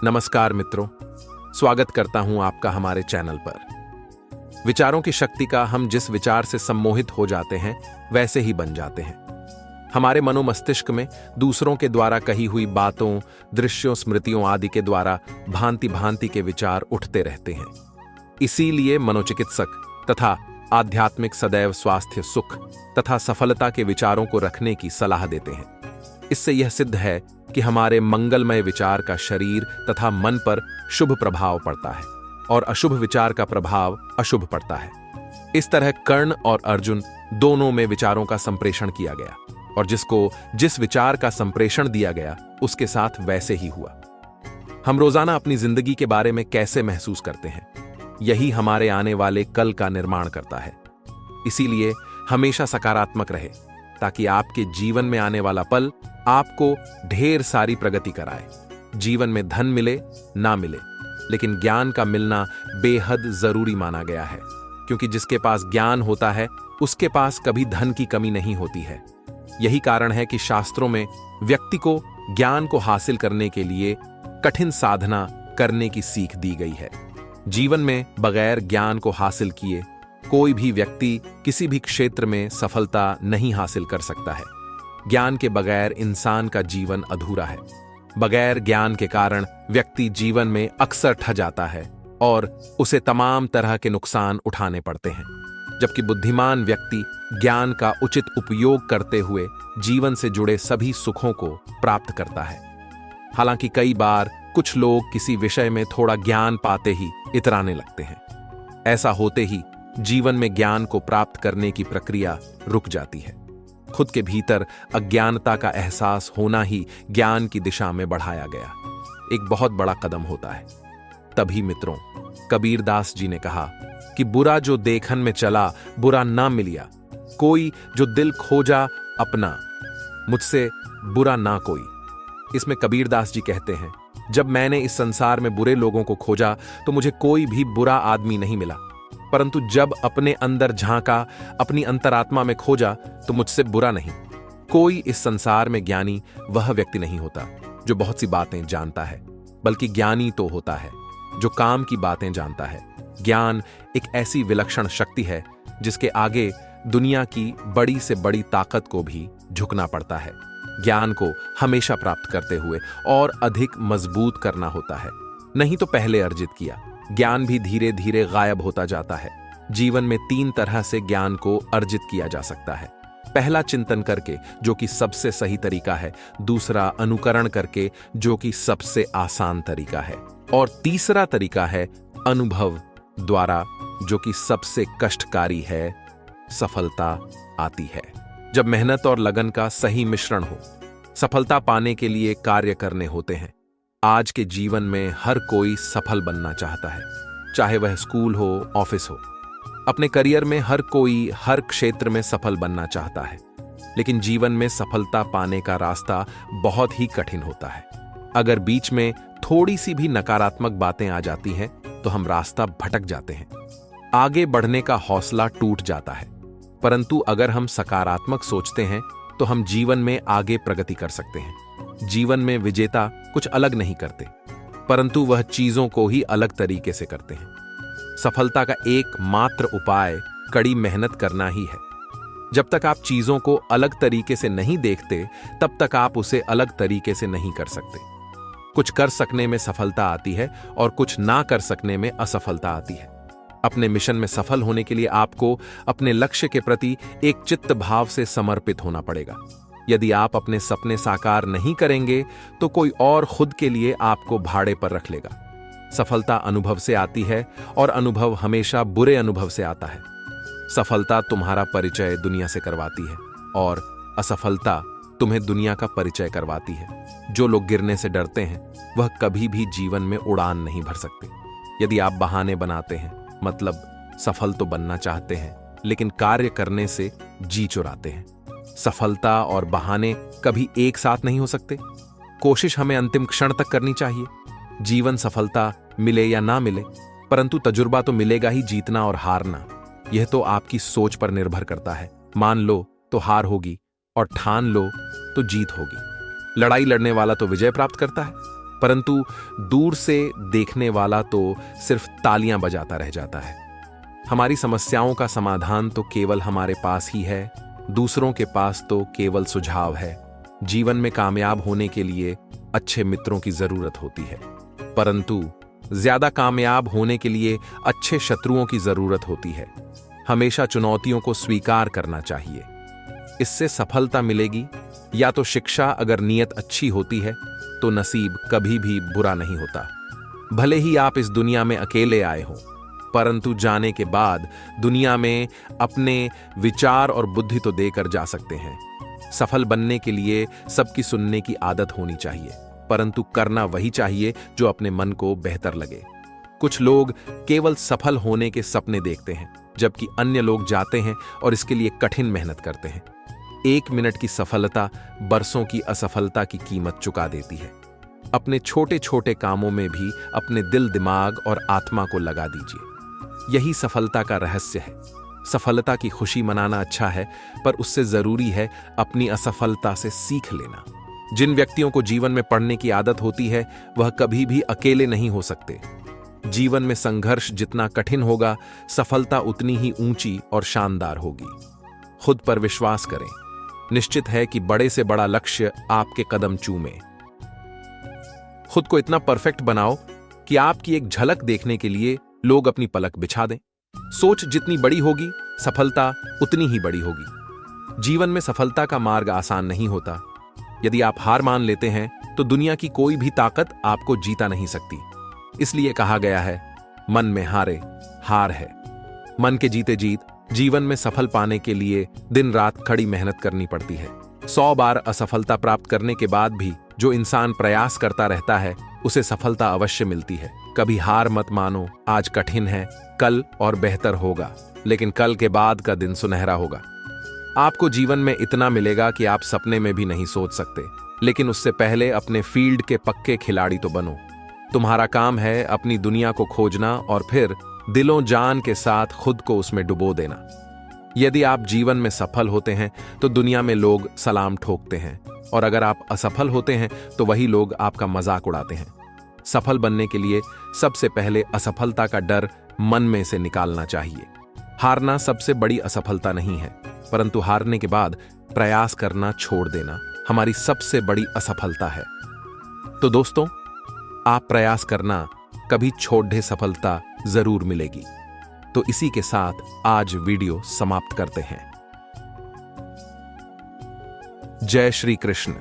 नमस्कार मित्रों, स्वागत करता हूं आपका हमारे चैनल पर। विचारों की शक्ति का हम जिस विचार से सम्मोहित हो जाते हैं वैसे ही बन जाते हैं। हमारे मनोमस्तिष्क में दूसरों के द्वारा कही हुई बातों, दृश्यों, स्मृतियों आदि के द्वारा भांति भांति के विचार उठते रहते हैं। इसीलिए मनोचिकित्सक तथा आध्यात्मिक सदैव स्वास्थ्य, सुख तथा सफलता के विचारों को रखने की सलाह देते हैं। इससे यह सिद्ध है कि हमारे मंगलमय विचार का शरीर तथा मन पर शुभ प्रभाव पड़ता है और अशुभ विचार का प्रभाव अशुभ पड़ता है। इस तरह कर्ण और अर्जुन दोनों में विचारों का संप्रेषण किया गया और जिसको जिस विचार का संप्रेषण दिया गया उसके साथ वैसे ही हुआ। हम रोजाना अपनी जिंदगी के बारे में कैसे महसूस करते हैं, यही हमारे आने वाले कल का निर्माण करता है। इसीलिए हमेशा सकारात्मक रहे ताकि आपके जीवन में आने वाला पल आपको ढेर सारी प्रगति कराए। जीवन में धन मिले ना मिले, लेकिन ज्ञान का मिलना बेहद जरूरी माना गया है, क्योंकि जिसके पास ज्ञान होता है उसके पास कभी धन की कमी नहीं होती है। यही कारण है कि शास्त्रों में व्यक्ति को ज्ञान को हासिल करने के लिए कठिन साधना करने की सीख दी गई है। जीवन में बगैर ज्ञान को हासिल किए कोई भी व्यक्ति किसी भी क्षेत्र में सफलता नहीं हासिल कर सकता है। ज्ञान के बगैर इंसान का जीवन अधूरा है। बगैर ज्ञान के कारण व्यक्ति जीवन में अक्सर ठग जाता है और उसे तमाम तरह के नुकसान उठाने पड़ते हैं, जबकि बुद्धिमान व्यक्ति ज्ञान का उचित उपयोग करते हुए जीवन से जुड़े सभी सुखों को प्राप्त करता है। हालांकि कई बार कुछ लोग किसी विषय में थोड़ा ज्ञान पाते ही इतराने लगते हैं। ऐसा होते ही जीवन में ज्ञान को प्राप्त करने की प्रक्रिया रुक जाती है। खुद के भीतर अज्ञानता का एहसास होना ही ज्ञान की दिशा में बढ़ाया गया एक बहुत बड़ा कदम होता है। तभी मित्रों, कबीरदास जी ने कहा कि बुरा जो देखन में चला बुरा ना मिलिया, कोई जो दिल खोजा अपना, मुझसे बुरा ना कोई। इसमें कबीरदास जी कहते हैं, जब मैंने इस संसार में बुरे लोगों को खोजा तो मुझे कोई भी बुरा आदमी नहीं मिला, परंतु जब अपने अंदर झांका, अपनी अंतरात्मा में खोजा तो मुझसे बुरा नहीं। कोई इस संसार में ज्ञानी वह व्यक्ति नहीं होता जो बहुत सी बातें जानता है, बल्कि ज्ञानी तो होता है जो काम की बातें जानता है। ज्ञान एक ऐसी विलक्षण शक्ति है जिसके आगे दुनिया की बड़ी से बड़ी ताकत को भी झुकना पड़ता है। ज्ञान को हमेशा प्राप्त करते हुए और अधिक मजबूत करना होता है, नहीं तो पहले अर्जित किया ज्ञान भी धीरे धीरे गायब होता जाता है। जीवन में 3 तरह से ज्ञान को अर्जित किया जा सकता है। पहला, चिंतन करके, जो कि सबसे सही तरीका है। दूसरा, अनुकरण करके, जो कि सबसे आसान तरीका है। और तीसरा तरीका है अनुभव द्वारा, जो कि सबसे कष्टकारी है। सफलता आती है जब मेहनत और लगन का सही मिश्रण हो। सफलता पाने के लिए कार्य करने होते हैं। आज के जीवन में हर कोई सफल बनना चाहता है, चाहे वह स्कूल हो, ऑफिस हो। अपने करियर में हर कोई हर क्षेत्र में सफल बनना चाहता है, लेकिन जीवन में सफलता पाने का रास्ता बहुत ही कठिन होता है। अगर बीच में थोड़ी सी भी नकारात्मक बातें आ जाती हैं तो हम रास्ता भटक जाते हैं, आगे बढ़ने का हौसला टूट जाता है। परंतु अगर हम सकारात्मक सोचते हैं तो हम जीवन में आगे प्रगति कर सकते हैं। जीवन में विजेता कुछ अलग नहीं करते, परंतु वह चीजों को ही अलग तरीके से करते हैं। सफलता का एकमात्र उपाय कड़ी मेहनत करना ही है। जब तक आप चीजों को अलग तरीके से नहीं देखते, तब तक आप उसे अलग तरीके से नहीं कर सकते। कुछ कर सकने में सफलता आती है और कुछ ना कर सकने में असफलता आती है। अपने मिशन में सफल होने के लिए आपको अपने लक्ष्य के प्रति एक चित्त भाव से समर्पित होना पड़ेगा। यदि आप अपने सपने साकार नहीं करेंगे तो कोई और खुद के लिए आपको भाड़े पर रख लेगा। सफलता अनुभव से आती है और अनुभव हमेशा बुरे अनुभव से आता है। सफलता तुम्हारा परिचय दुनिया से करवाती है और असफलता तुम्हें दुनिया का परिचय करवाती है। जो लोग गिरने से डरते हैं वह कभी भी जीवन में उड़ान नहीं भर सकते। यदि आप बहाने बनाते हैं, मतलब सफल तो बनना चाहते हैं लेकिन कार्य करने से जी चुराते हैं। सफलता और बहाने कभी एक साथ नहीं हो सकते। कोशिश हमें अंतिम क्षण तक करनी चाहिए। जीवन सफलता मिले या ना मिले, परंतु तजुर्बा तो मिलेगा ही, जीतना और हारना। यह तो आपकी सोच पर निर्भर करता है। मान लो तो हार होगी और ठान लो तो जीत होगी। लड़ाई लड़ने वाला तो विजय प्राप्त करता है, परंतु दूर से देखने वाला तो सिर्फ तालियां बजाता रह जाता है। हमारी समस्याओं का समाधान तो केवल हमारे पास ही है, दूसरों के पास तो केवल सुझाव है। जीवन में कामयाब होने के लिए अच्छे मित्रों की जरूरत होती है, परंतु ज्यादा कामयाब होने के लिए अच्छे शत्रुओं की जरूरत होती है। हमेशा चुनौतियों को स्वीकार करना चाहिए, इससे सफलता मिलेगी। या तो शिक्षा, अगर नीयत अच्छी होती है तो नसीब कभी भी बुरा नहीं होता। भले ही आप इस दुनिया में अकेले आए हो, परंतु जाने के बाद दुनिया में अपने विचार और बुद्धि तो देकर जा सकते हैं। सफल बनने के लिए सबकी सुनने की आदत होनी चाहिए, परंतु करना वही चाहिए जो अपने मन को बेहतर लगे। कुछ लोग केवल सफल होने के सपने देखते हैं, जबकि अन्य लोग जाते हैं और इसके लिए कठिन मेहनत करते हैं। 1 मिनट की सफलता बरसों की असफलता की कीमत चुका देती है। अपने छोटे छोटे कामों में भी अपने दिल, दिमाग और आत्मा को लगा दीजिए। यही सफलता का रहस्य है। सफलता की खुशी मनाना अच्छा है, पर उससे जरूरी है अपनी असफलता से सीख लेना। जिन व्यक्तियों को जीवन में पढ़ने की आदत होती है, वह कभी भी अकेले नहीं हो सकते। जीवन में संघर्ष जितना कठिन होगा, सफलता उतनी ही ऊंची और शानदार होगी। खुद पर विश्वास करें। निश्चित है कि बड़े से बड़ा लक्ष्य आपके कदम चूमे। खुद को इतना परफेक्ट बनाओ कि आपकी एक झलक देखने के लिए लोग अपनी पलक बिछा दें। सोच जितनी बड़ी होगी, सफलता उतनी ही बड़ी होगी। जीवन में सफलता का मार्ग आसान नहीं होता। यदि आप हार मान लेते हैं तो दुनिया की कोई भी ताकत आपको जीता नहीं सकती। इसलिए कहा गया है, मन में हारे हार है। मन के जीते जीत जीवन में सफल पाने के लिए दिन रात कड़ी मेहनत करनी पड़ती है। 100 बार असफलता प्राप्त करने के बाद भी जो इंसान प्रयास करता रहता है, उसे सफलता अवश्य मिलती है। कभी हार मत मानो। आज कठिन है, कल और बेहतर होगा, लेकिन कल के बाद का दिन सुनहरा होगा। आपको जीवन में इतना मिलेगा कि आप सपने में भी नहीं सोच सकते, लेकिन उससे पहले अपने फील्ड के पक्के खिलाड़ी तो बनो। तुम्हारा काम है अपनी दुनिया को खोजना और फिर दिलों जान के साथ खुद को उसमें डुबो देना। यदि आप जीवन में सफल होते हैं तो दुनिया में लोग सलाम ठोकते हैं, और अगर आप असफल होते हैं तो वही लोग आपका मजाक उड़ाते हैं। सफल बनने के लिए सबसे पहले असफलता का डर मन में से निकालना चाहिए। हारना सबसे बड़ी असफलता नहीं है, परंतु हारने के बाद प्रयास करना छोड़ देना हमारी सबसे बड़ी असफलता है। तो दोस्तों, आप प्रयास करना, कभी छोटे सफलता जरूर मिलेगी। तो इसी के साथ आज वीडियो समाप्त करते हैं। जय श्री कृष्ण।